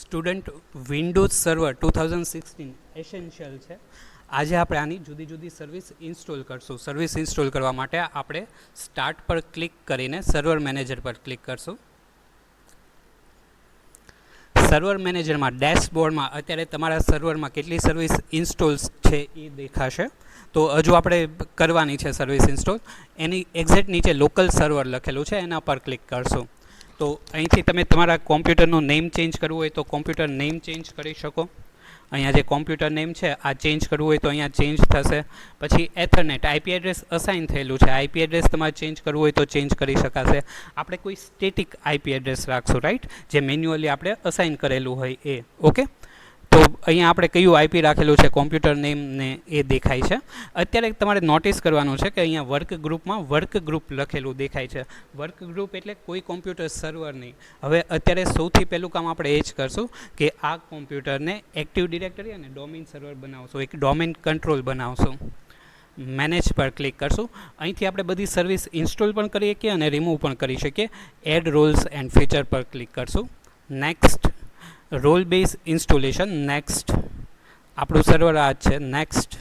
Student Windows server 2016 essential છે. આજે આપણે આની જુદી જુદી સર્વિસ ઇન્સ્ટોલ કરશું. સર્વિસ ઇન્સ્ટોલ કરવા માટે આપણે સ્ટાર્ટ પર ક્લિક કરીને સર્વર મેનેજર પર ક્લિક કરશું. સર્વર મેનેજરમાં ડેશબોર્ડમાં અત્યારે તમારા સર્વરમાં કેટલી સર્વિસ ઇન્સ્ટોલ છે એ દેખાશે. તો હજુ આપણે કરવાની છે સર્વિસ ઇન્સ્ટોલ. એની એક્ઝેક્ટ નીચે લોકલ સર્વર લખેલું છે, એના પર ક્લિક કરશું. તો અહીંથી તમે તમારા કોમ્પ્યુટરનું નેમ ચેન્જ કરવું હોય તો કોમ્પ્યુટર નેમ ચેન્જ કરી શકો. અહીંયા જે કોમ્પ્યુટર નેમ છે આ ચેન્જ કરવું હોય તો અહીંયા ચેન્જ થશે. પછી એથરનેટ આઈપી એડ્રેસ અસાઇન થયેલું છે, આઈપી એડ્રેસ તમારે ચેન્જ કરવું હોય તો ચેન્જ કરી શકાશે. આપણે કોઈ સ્ટેટિક આઈપી એડ્રેસ રાખશું, રાઈટ, જે મેન્યુઅલી આપણે અસાઇન કરેલું હોય એ. ઓકે, તો અહીંયા આપણે કયું આઈપી રાખેલું છે કોમ્પ્યુટર નેમ ને એ દેખાય છે. અત્યારે તમારે નોટિસ કરવાનું છે કે અહીંયા વર્ક ગ્રુપમાં વર્ક ગ્રુપ લખેલું દેખાય છે. વર્ક ગ્રુપ એટલે કોઈ કોમ્પ્યુટર સર્વર નહીં. હવે અત્યારે સૌથી પહેલું કામ આપણે એ જ કરશું કે આ કોમ્પ્યુટરને એક્ટિવ ડિરેક્ટરી અને ડોમેન સર્વર બનાવશું, એક ડોમેન કંટ્રોલ બનાવશું. મેનેજ પર ક્લિક કરશું. અહીંથી આપણે બધી સર્વિસ ઇન્સ્ટોલ પણ કરી શકીએ અને રિમૂવ પણ કરી શકીએ. એડ રોલ્સ એન્ડ ફીચર પર ક્લિક કરશું. Next, role base installation, next. આપણું સર્વર આ છે, નેક્સ્ટ.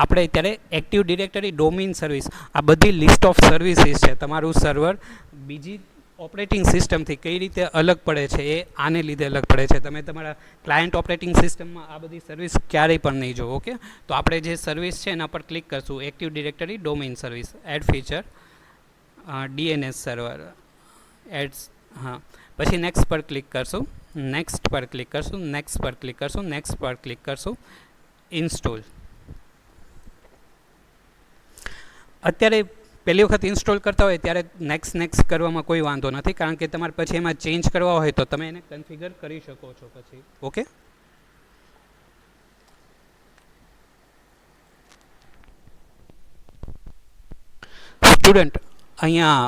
આપણે અત્યારે એક્ટિવ ડિરેક્ટરી, ડોમેન સર્વિસ, આ બધી લિસ્ટ ઓફ સર્વિસીસ છે. તમારું સર્વર બીજી ઓપરેટિંગ સિસ્ટમથી કઈ રીતે અલગ પડે છે એ આને લીધે અલગ પડે છે. તમે તમારા ક્લાયન્ટ ઓપરેટિંગ સિસ્ટમમાં આ બધી સર્વિસ ક્યારેય પણ નહીં જો. ઓકે, તો આપણે જે સર્વિસ છે એના પર ક્લિક કરશું. Active directory, domain service, add feature, DNS server, adds. હા, પછી નેક્સ્ટ પર ક્લિક કરશું. નેક્સ્ટ પર ક્લિક કરશું. નેક્સ્ટ પર ક્લિક કરશું. નેક્સ્ટ પર ક્લિક કરશું. ઇન્સ્ટોલ. અત્યારે પહેલી વખત ઇન્સ્ટોલ કરતા હોય ત્યારે નેક્સ્ટ કરવામાં કોઈ વાંધો નથી, કારણ કે તમારે પછી એમાં ચેન્જ કરવા હોય તો તમે એને કન્ફિગર કરી શકો છો પછી. ઓકે, સ્ટુડન્ટ અહીંયા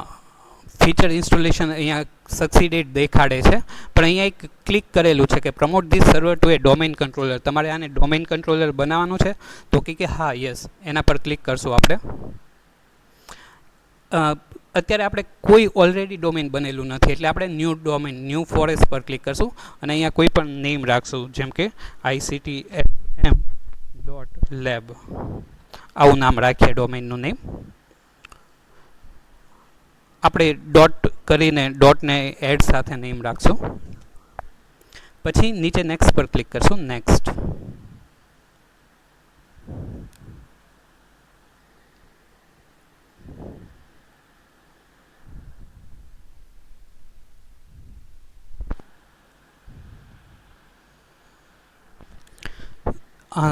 ફીચર ઇન્સ્ટોલેશન અહીંયા સક્સીડેડ દેખાડે છે, પણ અહીંયા એક ક્લિક કરેલું છે કે promote this server to a domain controller. તમારે આને ડોમેન કંટ્રોલર બનાવવાનું છે. તો કે હા, યસ, એના પર ક્લિક કરશું આપણે. અત્યારે આપણે કોઈ ઓલરેડી ડોમેન બનેલું નથી એટલે આપણે ન્યૂ ડોમેન, ન્યૂ ફોરેસ્ટ પર ક્લિક કરશું અને અહીંયા કોઈ પણ નેમ રાખશું, જેમ કે ICTSM.lab, આવું નામ રાખીએ ડોમેનનું નેમ. આપણે ડોટ કરીને ડોટને એડ સાથે નેમ રાખશું. પછી નીચે નેક્સ્ટ પર ક્લિક કરશું. નેક્સ્ટ.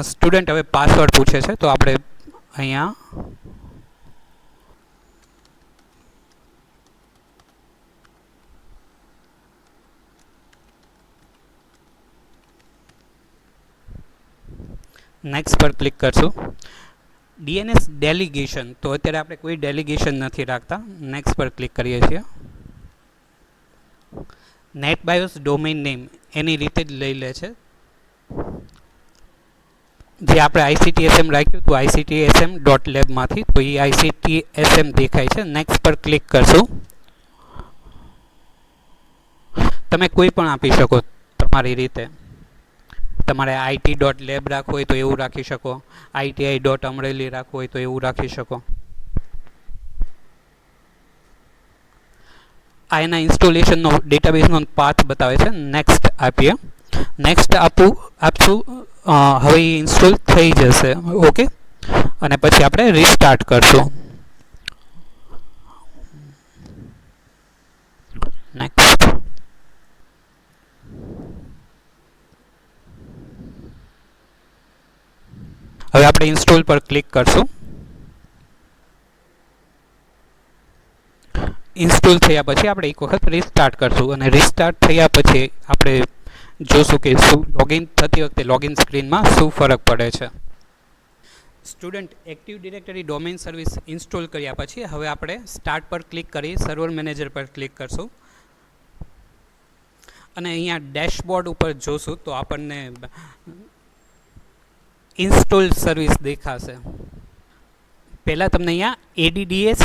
સ્ટુડન્ટ હવે પાસવર્ડ પૂછે છે, તો આપણે અહીંયા નેક્સ્ટ પર ક્લિક કરશું. ડીએનએસ ડેલિગેશન, તો અત્યારે આપણે કોઈ ડેલિગેશન નથી રાખતા. નેક્સ્ટ પર ક્લિક કરીએ છીએ. નેટ બાયોસ ડોમેન નેમ એની રીતે જ લઈ લે છે. જે આપણે ICTSM રાખ્યું હતું ICTSM.lab તો એ ICTSM દેખાય છે. નેક્સ્ટ પર ક્લિક કરશું. તમે કોઈ પણ આપી શકો તમારી રીતે. તમારે IT.lab રાખવું હોય તો એવું રાખી શકો, ITI.અમરેલી રાખવું હોય તો એવું રાખી શકો. આ એના ઇન્સ્ટોલેશનનો ડેટાબેઝનો પાથ બતાવે છે. નેક્સ્ટ આપીએ. નેક્સ્ટ આપશું. હવે ઇન્સ્ટોલ થઈ જશે. ઓકે, અને પછી આપણે રીસ્ટાર્ટ કરશું. નેક્સ્ટ. હવે આપણે ઇન્સ્ટોલ પર ક્લિક કરશું. ઇન્સ્ટોલ થયા પછી આપણે એક વખત રીસ્ટાર્ટ કરશું અને રીસ્ટાર્ટ થયા પછી આપણે જોશું કે શું લોગિન થતી વખતે લોગિન સ્ક્રીનમાં શું ફરક પડે છે. Student active directory domain service install કર્યા પછી હવે આપણે સ્ટાર્ટ પર ક્લિક કરી સર્વર મેનેજર પર ક્લિક કરશું અને અહીંયા ડેશબોર્ડ ઉપર જોશું તો આપણને ઇન્સ્ટોલ સર્વિસ દેખાશે. પહેલાં તમને અહીંયા ADDS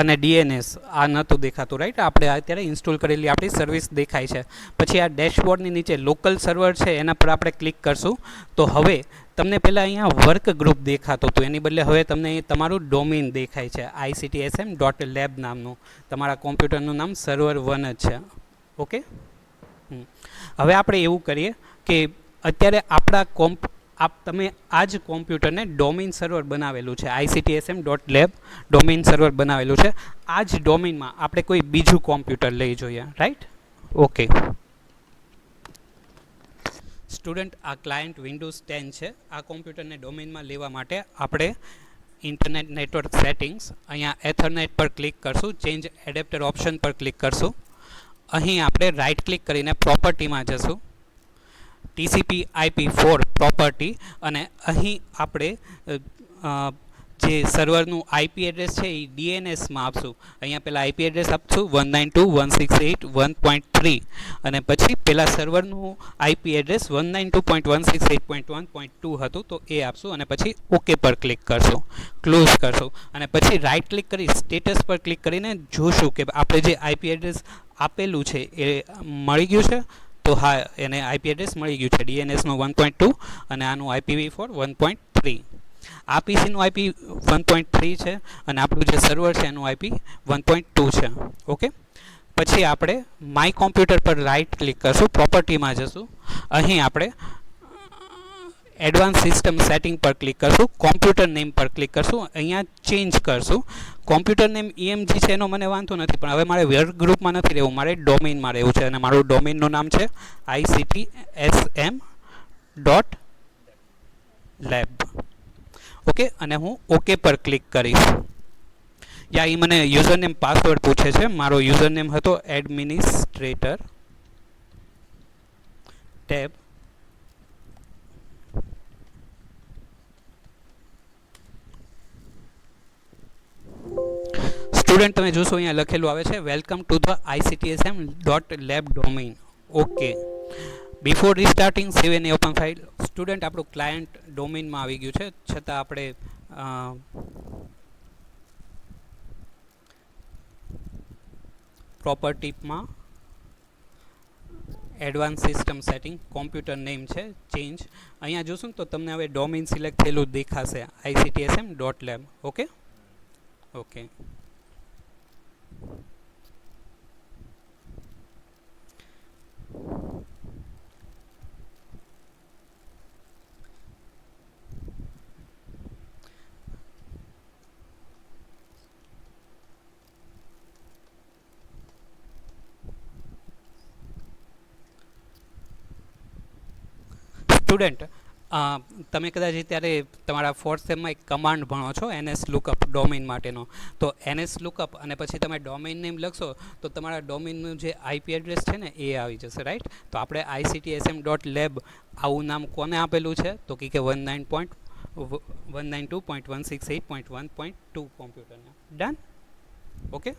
અને DNS આ નહોતું દેખાતું, રાઈટ? આપણે અત્યારે ઇન્સ્ટોલ કરેલી આપણી સર્વિસ દેખાય છે. પછી આ ડેશબોર્ડની નીચે લોકલ સર્વર છે એના પર આપણે ક્લિક કરશું તો હવે તમને પહેલાં અહીંયા વર્ક ગ્રુપ દેખાતો હતું, એની બદલે હવે તમને તમારું ડોમેન દેખાય છે, ICTSM.lab નામનું. તમારા કોમ્પ્યુટરનું નામ server1 જ છે. ઓકે, હવે આપણે એવું કરીએ કે અત્યારે આપણા તમે આ જ કોમ્પ્યુટરને ડોમેન સર્વર બનાવેલું છે, ICTSM.lab ડોમેન સર્વર બનાવેલું છે. આ જ ડોમેનમાં આપણે કોઈ બીજું કોમ્પ્યુટર લઈ જોઈએ, રાઈટ? ઓકે સ્ટુડન્ટ, આ ક્લાયન્ટ વિન્ડોઝ 10 છે. આ કોમ્પ્યુટરને ડોમેનમાં લેવા માટે આપણે ઇન્ટરનેટ નેટવર્ક સેટિંગ્સ, અહીંયા એથરનેટ પર ક્લિક કરશું, ચેન્જ એડેપ્ટર ઓપ્શન પર ક્લિક કરશું. અહીં આપણે રાઇટ ક્લિક કરીને પ્રોપર્ટીમાં જશું, TCP/IP4 પ્રોપર્ટી, અને અહીં આપણે જે સર્વરનું IP એડ્રેસ છે એ DNSમાં આપશું. અહીંયા પહેલાં IP એડ્રેસ આપશું 192.168.1.3 અને પછી પહેલાં સર્વરનું IP એડ્રેસ 192.168.1.2 હતું તો એ આપશું અને પછી ઓકે પર ક્લિક કરશું, ક્લોઝ કરશું અને પછી રાઇટ ક્લિક કરી સ્ટેટસ પર ક્લિક કરીને જોશું કે આપણે જે IP એડ્રેસ આપેલું છે એ મળી ગયું છે. તો હા, એને IP એડ્રેસ મળી ગયું છે, DNSનું 1.2 અને આનું IPv4 1.3. આ પીસીનું IP 1.3 છે અને આપણું જે સર્વર છે એનું IP 1.2 છે. ઓકે, પછી આપણે માય કોમ્પ્યુટર પર રાઇટ ક્લિક કરશું, પ્રોપર્ટીમાં જશું, અહીં આપણે એડવાન્સ સિસ્ટમ સેટિંગ પર ક્લિક કરશું, કોમ્પ્યુટર નેમ પર ક્લિક કરશું, અહીંયા ચેન્જ કરશું. કોમ્પ્યુટર નેમ EMG છે એનો મને વાંધો નથી, પણ હવે મારે વર્ક ગ્રુપમાં નથી રહેવું, મારે ડોમેનમાં રહેવું છે અને મારું ડોમેનનું નામ છે ICTSM.lab. ઓકે, અને હું ઓકે પર ક્લિક કરીશ. યા એ મને યુઝરનેમ પાસવર્ડ પૂછે છે. મારો યુઝરનેમ હતો એડમિનિસ્ટ્રેટર ટેબ. સ્ટુડન્ટ, તમે જોશો અહીંયા લખેલું આવે છે welcome to the ICTSM.lab domain. Okay, before restarting save any open file. Student, આપણું ક્લાયન્ટ ડોમેનમાં આવી ગયું છે, છતાં આપણે પ્રોપર્ટીમાં advance system setting, computer name છે ચેન્જ. અહીંયા જોશું ને તો તમને હવે ડોમેન સિલેક્ટ થયેલું દેખાશે, ICTSM.lab. ઓકે ઓકે સ્ટુડન્ટ, તમે કદાચ અત્યારે તમારા ફોર્થ સેમમાં એક કમાન્ડ ભણો છો NSLOOKUP ડોમેન માટેનો. તો NSLOOKUP અને પછી તમે ડોમેન નેમ લખશો તો તમારા ડોમેનનું જે IP એડ્રેસ છે ને એ આવી જશે, રાઈટ? તો આપણે ICTSM.lab આવું નામ કોને આપેલું છે તો કે 192.168.1.2 કોમ્પ્યુટરને. ડન? ઓકે.